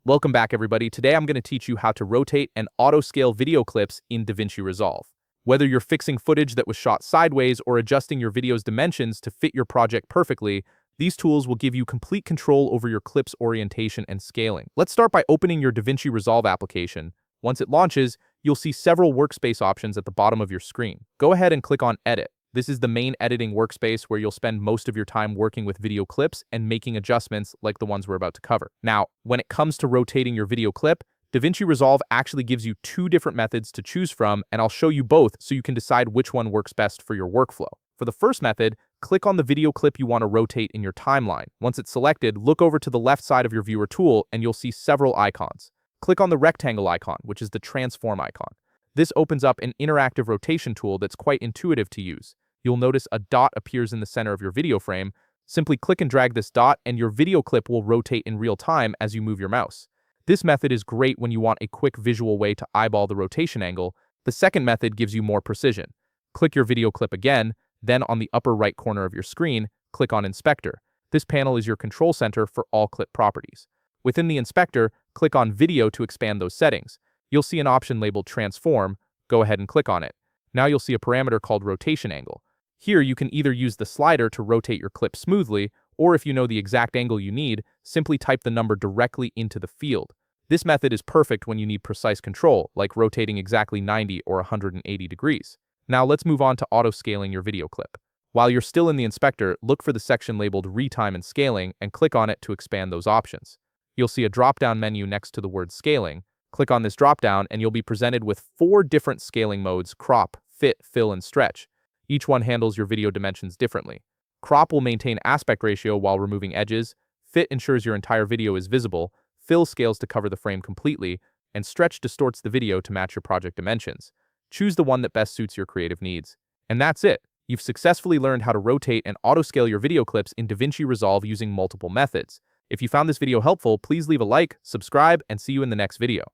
Welcome back, everybody. Today I'm going to teach you how to rotate and auto-scale video clips in DaVinci Resolve. Whether you're fixing footage that was shot sideways or adjusting your video's dimensions to fit your project perfectly, these tools will give you complete control over your clip's orientation and scaling. Let's start by opening your DaVinci Resolve application. Once it launches, you'll see several workspace options at the bottom of your screen. Go ahead and click on Edit. This is the main editing workspace where you'll spend most of your time working with video clips and making adjustments like the ones we're about to cover. Now, when it comes to rotating your video clip, DaVinci Resolve actually gives you two different methods to choose from, and I'll show you both so you can decide which one works best for your workflow. For the first method, click on the video clip you want to rotate in your timeline. Once it's selected, look over to the left side of your viewer tool and you'll see several icons. Click on the rectangle icon, which is the transform icon. This opens up an interactive rotation tool that's quite intuitive to use. You'll notice a dot appears in the center of your video frame. Simply click and drag this dot and your video clip will rotate in real time as you move your mouse. This method is great when you want a quick visual way to eyeball the rotation angle. The second method gives you more precision. Click your video clip again, then on the upper right corner of your screen, click on Inspector. This panel is your control center for all clip properties. Within the inspector, click on Video to expand those settings. You'll see an option labeled Transform. Go ahead and click on it. Now you'll see a parameter called Rotation Angle. Here, you can either use the slider to rotate your clip smoothly, or if you know the exact angle you need, simply type the number directly into the field. This method is perfect when you need precise control, like rotating exactly 90 or 180 degrees. Now let's move on to auto-scaling your video clip. While you're still in the inspector, look for the section labeled Retime and Scaling and click on it to expand those options. You'll see a drop-down menu next to the word Scaling. Click on this drop-down and you'll be presented with 4 different scaling modes: Crop, Fit, Fill, and Stretch. Each one handles your video dimensions differently. Crop will maintain aspect ratio while removing edges, Fit ensures your entire video is visible, Fill scales to cover the frame completely, and Stretch distorts the video to match your project dimensions. Choose the one that best suits your creative needs. And that's it. You've successfully learned how to rotate and auto-scale your video clips in DaVinci Resolve using multiple methods. If you found this video helpful, please leave a like, subscribe, and see you in the next video.